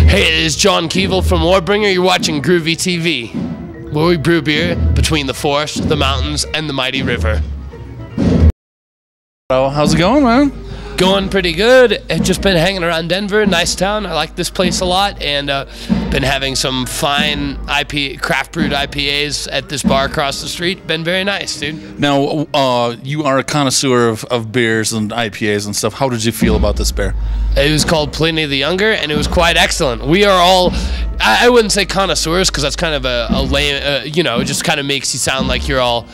Hey, it is John Kevill from Warbringer. You're watching Groovey.TV, where we brew beer between the forest, the mountains, and the mighty river. Well, how's it going, man? Going pretty good. I've just been hanging around Denver, nice town. I like this place a lot, and been having some fine craft brewed IPAs at this bar across the street. Been very nice, dude. Now, you are a connoisseur of beers and IPAs and stuff. How did you feel about this beer? It was called Pliny the Younger, and it was quite excellent. We are all, I wouldn't say connoisseurs, because that's kind of a lame, you know, it just kind of makes you sound like you're all,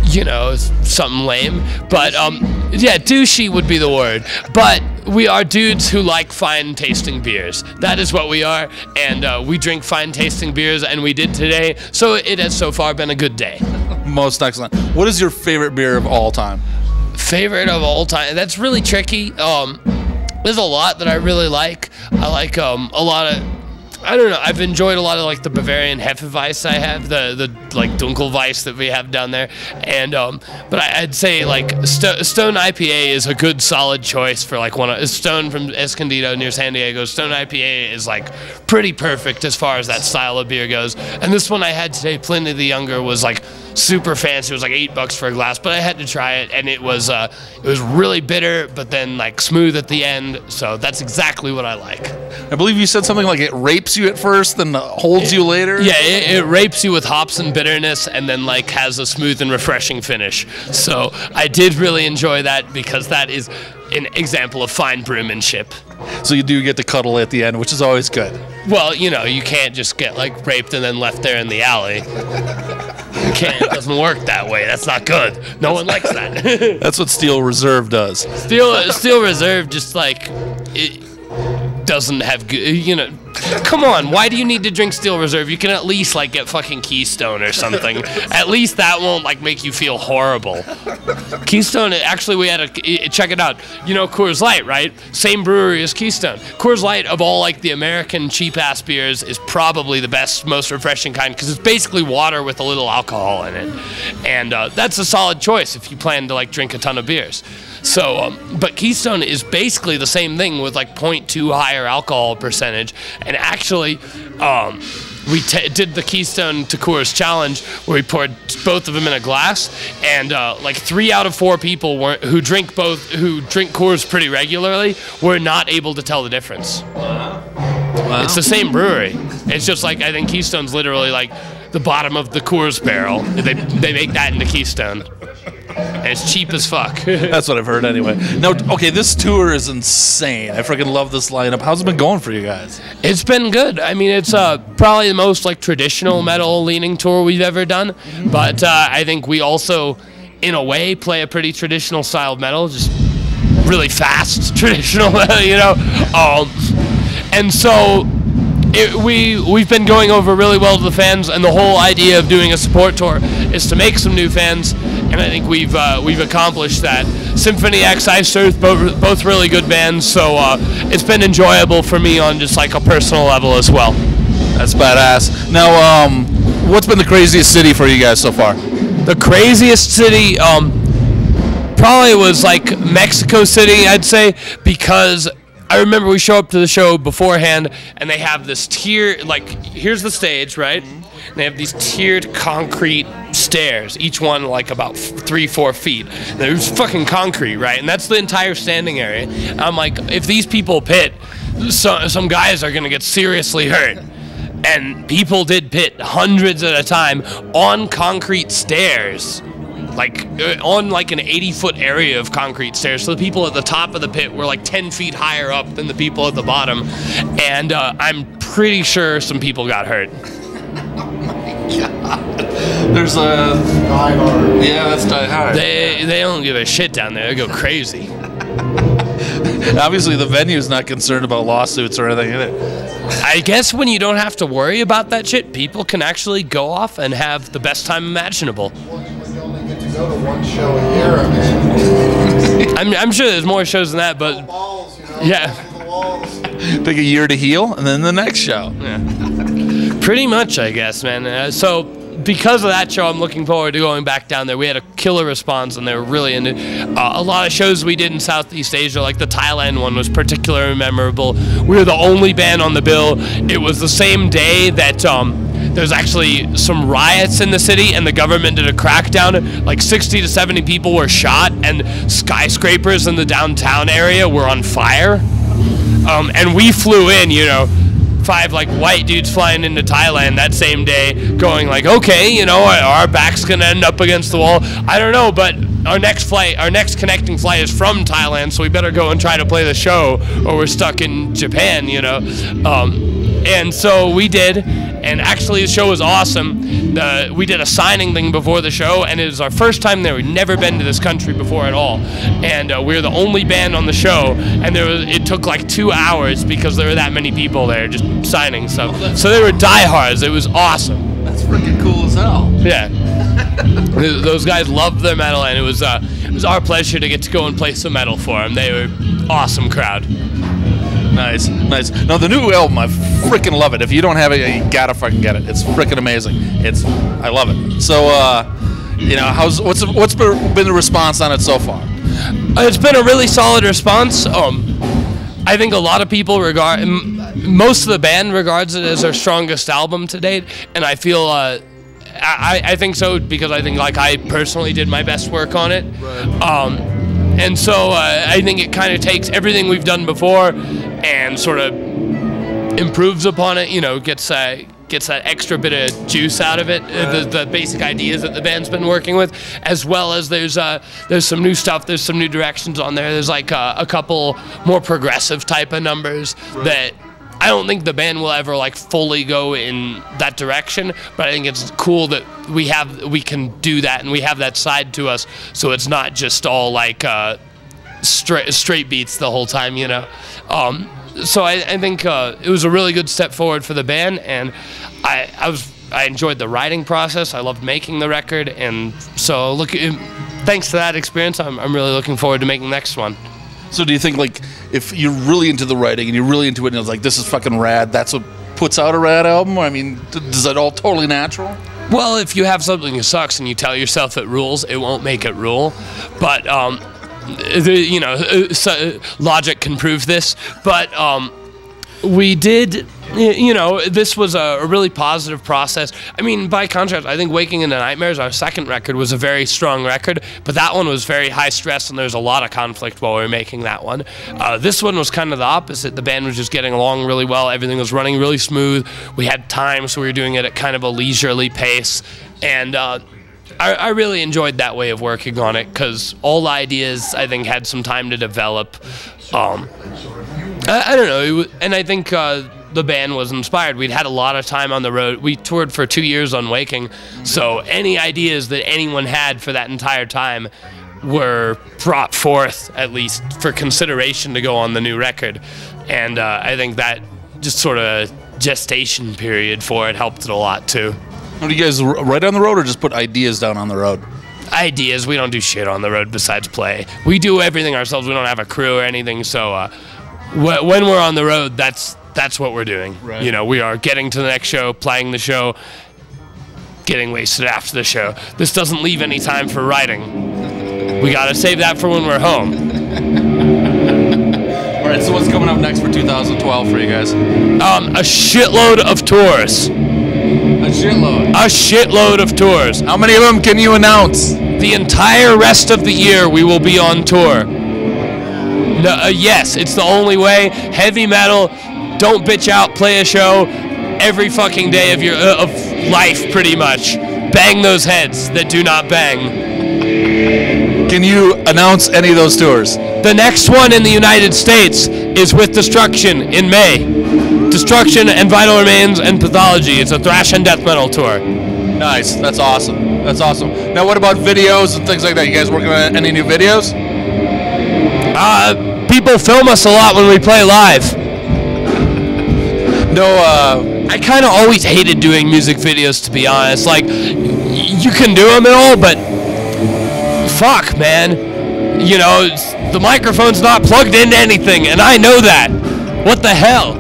you know, something lame. But, yeah, douchey would be the word. But we are dudes who like fine tasting beers. That is what we are, and we drink fine tasting beers, and we did today. So it has so far been a good day. Most excellent. What is your favorite beer of all time? Favorite of all time? That's really tricky. There's a lot that I really like. I like a lot of, I don't know, I've enjoyed a lot of like the Bavarian Hefeweiss I have, the like Dunkelweiss that we have down there, and but I'd say like Stone IPA is a good solid choice for like Stone from Escondido near San Diego. Stone IPA is like pretty perfect as far as that style of beer goes. And this one I had today, Pliny the Younger, was like super fancy. It was like $8 for a glass, but I had to try it, and it was really bitter, but then like smooth at the end. So that's exactly what I like. I believe you said something like it rapes you at first, then holds you later. Yeah, it rapes you with hops and bitterness, and then like has a smooth and refreshing finish. So I did really enjoy that, because that is an example of fine brewmanship. So you do get to cuddle at the end, which is always good. Well, you know, you can't just get like raped and then left there in the alley. You can't. It doesn't work that way. That's not good. No one likes that. That's what Steel Reserve does. Steel Reserve just like it doesn't have good, you know. Come on, why do you need to drink Steel Reserve? You can at least like get fucking Keystone or something. At least that won't like make you feel horrible. Keystone, actually, we had check it out. You know Coors Light, right? Same brewery as Keystone. Coors Light, of all like the American cheap ass beers, is probably the best, most refreshing kind, because it's basically water with a little alcohol in it, and that's a solid choice if you plan to like drink a ton of beers. So, but Keystone is basically the same thing with like 0.2 higher alcohol percentage. And actually, we did the Keystone to Coors challenge, where we poured both of them in a glass, and like 3 out of 4 people who drink Coors pretty regularly were not able to tell the difference. Wow. It's the same brewery. It's just like, I think Keystone's literally like the bottom of the Coors barrel. They make that into Keystone. And it's cheap as fuck. That's what I've heard anyway. Now, okay, this tour is insane. I freaking love this lineup. How's it been going for you guys? It's been good. I mean, it's probably the most like traditional metal leaning tour we've ever done. But I think we also, in a way, play a pretty traditional style of metal, just really fast traditional metal, you know. And so we've been going over really well to the fans, and the whole idea of doing a support tour is to make some new fans, and I think we've accomplished that. Symphony X, Ice Earth, both really good bands, so it's been enjoyable for me on just like a personal level as well. That's badass. Now, what's been the craziest city for you guys so far? The craziest city probably was like Mexico City, I'd say, because I remember we show up to the show beforehand, and they have this tier, like, here's the stage, right? And they have these tiered concrete stairs, each one like about 3-4 feet. There's fucking concrete, right? And that's the entire standing area. And I'm like, if these people pit, some guys are gonna get seriously hurt. And people did pit hundreds at a time on concrete stairs. Like on like an 80-foot area of concrete stairs. So the people at the top of the pit were like 10 feet higher up than the people at the bottom. And I'm pretty sure some people got hurt. Oh my God. There's a... Die Hard. Yeah, that's Die Hard. They don't give a shit down there. They go crazy. Obviously the venue's not concerned about lawsuits or anything, is it? I guess when you don't have to worry about that shit, people can actually go off and have the best time imaginable. Go to one show a year. I mean, I'm sure there's more shows than that, but balls, you know, yeah. Take a year to heal, and then the next show. Yeah. Pretty much, I guess, man. So because of that show, I'm looking forward to going back down there. We had a killer response, and they were really into a lot of shows we did in Southeast Asia, like the Thailand one was particularly memorable. We were the only band on the bill. It was the same day that there's actually some riots in the city, and the government did a crackdown. Like 60 to 70 people were shot, and skyscrapers in the downtown area were on fire. And we flew in, 5 like white dudes flying into Thailand that same day, going like, okay, our back's gonna end up against the wall. I don't know, but our next connecting flight is from Thailand, so we better go and try to play the show, or we're stuck in Japan, And so we did, and actually the show was awesome. We did a signing thing before the show, and it was our first time there. We'd never been to this country before at all, and we were the only band on the show, and it took like 2 hours because there were that many people there just signing stuff. So they were diehards. It was awesome. That's freaking cool as hell. Yeah. Those guys loved their metal, and it was our pleasure to get to go and play some metal for them. They were awesome crowd. Nice. Now the new album, I freaking love it. If you don't have it, you gotta fucking get it. It's freaking amazing. I love it. So, what's been the response on it so far? It's been a really solid response. I think a lot of people most of the band regards it as their strongest album to date, and I feel I think so because I think like I personally did my best work on it. Right. And so I think it kind of takes everything we've done before and sort of improves upon it, gets that extra bit of juice out of it, right. The basic ideas that the band's been working with, as well as there's some new stuff, there's some new directions on there. There's like a couple more progressive type of numbers, right, that I don't think the band will ever like fully go in that direction, but I think it's cool that we can do that, and we have that side to us, so it's not just all like straight beats the whole time, So I think it was a really good step forward for the band, and I enjoyed the writing process. I loved making the record, and so thanks to that experience, I'm really looking forward to making the next one. So do you think, like, if you're really into the writing and you're really into it and it's like, this is fucking rad, that's what puts out a rad album? I mean, is that all totally natural? Well, if you have something that sucks and you tell yourself it rules, it won't make it rule. But, logic can prove this. But we did, this was a really positive process. I mean, by contrast, I think Waking into Nightmares, our second record, was a very strong record, but that one was very high stress, and there was a lot of conflict while we were making that one. This one was kind of the opposite. The band was just getting along really well. Everything was running really smooth. We had time, so we were doing it at kind of a leisurely pace, and I really enjoyed that way of working on it, because all the ideas, I think, had some time to develop. I don't know, and I think the band was inspired. We'd had a lot of time on the road. We toured for 2 years on Waking, so any ideas that anyone had for that entire time were brought forth, at least for consideration, to go on the new record. And I think that just sort of gestation period for it helped it a lot too. Do you guys write on the road or just put ideas down on the road? Ideas. We don't do shit on the road besides play. We do everything ourselves. We don't have a crew or anything, so when we're on the road, that's what we're doing. Right. We are getting to the next show, playing the show, getting wasted after the show. This doesn't leave any time for writing. We gotta save that for when we're home. All right, so what's coming up next for 2012 for you guys? A shitload of tours. A shitload? A shitload of tours. How many of them can you announce? The entire rest of the year we will be on tour. Yes, it's the only way. Heavy metal, don't bitch out, play a show every fucking day of your of life, pretty much. Bang those heads that do not bang. Can you announce any of those tours? The next one in the United States is with Destruction in May. Destruction and Vital Remains and Pathology. It's a thrash and death metal tour. Nice, that's awesome. That's awesome. Now what about videos and things like that? You guys working on any new videos? People film us a lot when we play live. I kind of always hated doing music videos, to be honest. Like, you can do them and all, but fuck, man. The microphone's not plugged into anything, and I know that. What the hell?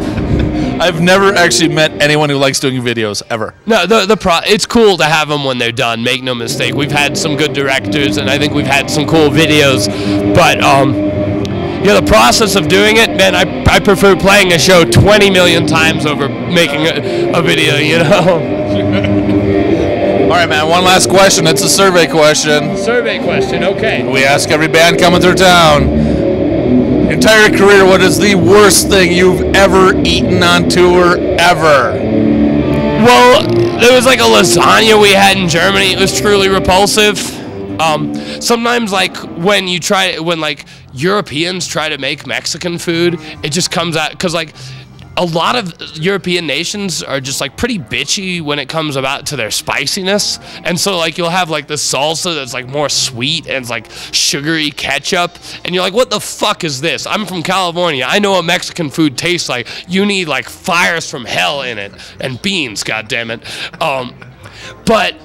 I've never actually met anyone who likes doing videos ever. No, it's cool to have them when they're done. Make no mistake. We've had some good directors, and I think we've had some cool videos. But the process of doing it, man, I prefer playing a show 20 million times over making a video. You know. All right, man. One last question. It's a survey question. Survey question. Okay. We ask every band coming through town. Entire career, what is the worst thing you've ever eaten on tour ever? Well, there was like a lasagna we had in Germany. It was truly repulsive. Sometimes like when like Europeans try to make Mexican food, it just comes out, because like a lot of European nations are just like pretty bitchy when it comes about to their spiciness, and so like you'll have like the salsa that's like more sweet and it's like sugary ketchup, and you're like, what the fuck is this? I'm from California. I know what Mexican food tastes like. You need like fires from hell in it and beans, goddammit. But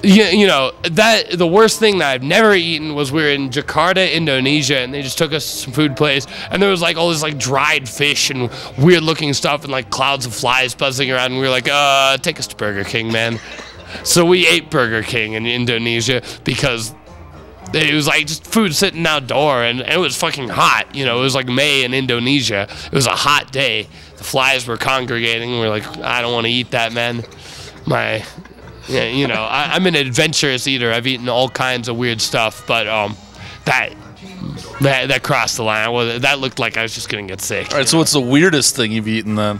you know, that the worst thing that I've never eaten was we were in Jakarta, Indonesia, and they just took us to some food place, and there was like all this like dried fish and weird looking stuff and like clouds of flies buzzing around, and we were like, take us to Burger King, man. So we ate Burger King in Indonesia because it was like just food sitting outdoor, and it was fucking hot. You know, it was like May in Indonesia. It was a hot day. The flies were congregating. We were like, I don't want to eat that, man. Yeah, you know, I'm an adventurous eater. I've eaten all kinds of weird stuff, but that crossed the line. That looked like I was just gonna get sick. All right, so what's the weirdest thing you've eaten then?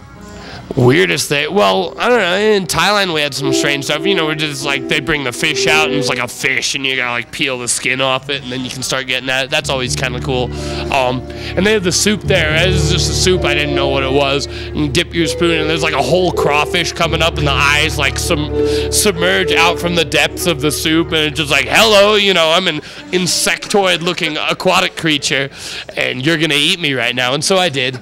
Weirdest thing? Well, I don't know. In Thailand, we had some strange stuff. You know, we're just like, they bring the fish out, and it's like a fish, and you gotta like peel the skin off it, and then you can start getting at it. That's always kind of cool. And they have the soup there. It was just a soup. I didn't know what it was. You dip your spoon, and there's like a whole crawfish coming up, and the eyes like submerge out from the depths of the soup, and it's just like, hello, you know, I'm an insectoid-looking aquatic creature, and you're gonna eat me right now. And so I did.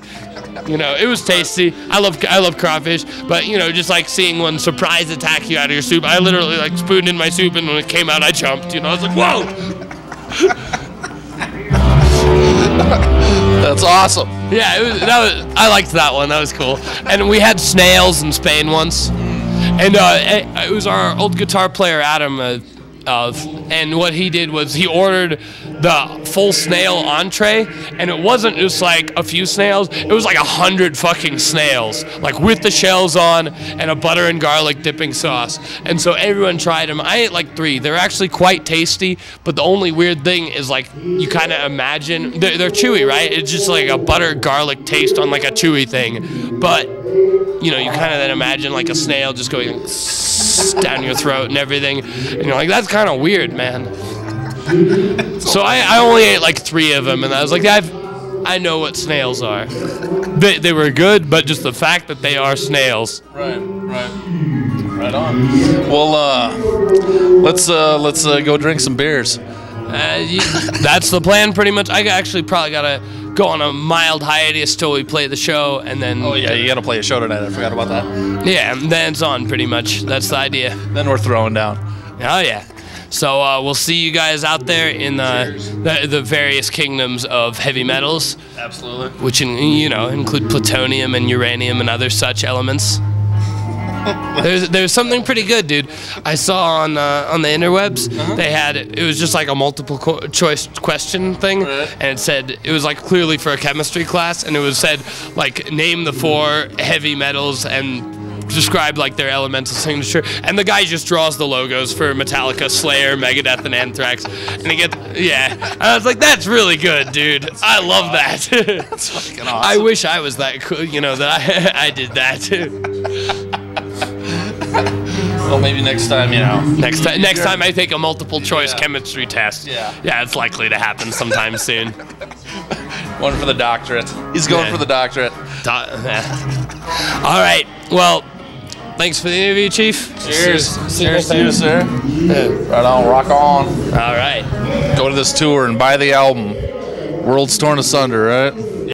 You know, it was tasty. I love crawfish, but you know, just like seeing one surprise attack you out of your soup, I literally like spooned in my soup, and when it came out, I jumped. You know, I was like, whoa! That's awesome. Yeah, I liked that one. That was cool. And we had snails in Spain once, and it was our old guitar player Adam. And what he did was he ordered the full snail entree, and it wasn't just like a few snails, it was like 100 fucking snails, like with the shells on and a butter and garlic dipping sauce. And so everyone tried them. I ate like 3. They're actually quite tasty, but the only weird thing is like you kind of imagine they're chewy, right? It's just like a butter garlic taste on like a chewy thing, but you know, you kind of then imagine like a snail just going down your throat and everything, and you're like, that's kind of weird, man. So I only ate like 3 of them, and I was like, I know what snails are. They were good, but just the fact that they are snails. Right on. Well, let's go drink some beers. That's the plan, pretty much. I actually probably gotta go on a mild hiatus till we play the show, and then. Oh yeah, you gotta play a show tonight. I forgot about that. Yeah, then it's on, pretty much. That's the idea. Then we're throwing down. Oh yeah. So we'll see you guys out there in the various kingdoms of heavy metals. Absolutely. Which include plutonium and uranium and other such elements. There's something pretty good, dude. I saw on the interwebs, it was just like a multiple choice question thing, and it said, it was like clearly for a chemistry class, and it said like, name the 4 heavy metals and describe like their elemental signature, and the guy just draws the logos for Metallica, Slayer, Megadeth, and Anthrax, and and I was like, that's really good, dude. I love that. That's fucking awesome. I wish I was that cool, that I did that. Well, maybe next time, Next time I take a multiple choice chemistry test. Yeah, it's likely to happen sometime soon. One for the doctorate. He's going for the doctorate. All right. Well, thanks for the interview, Chief. Cheers. Cheers to you, sir. Right on. Rock on. All right. Go to this tour and buy the album. Worlds Torn Asunder, right?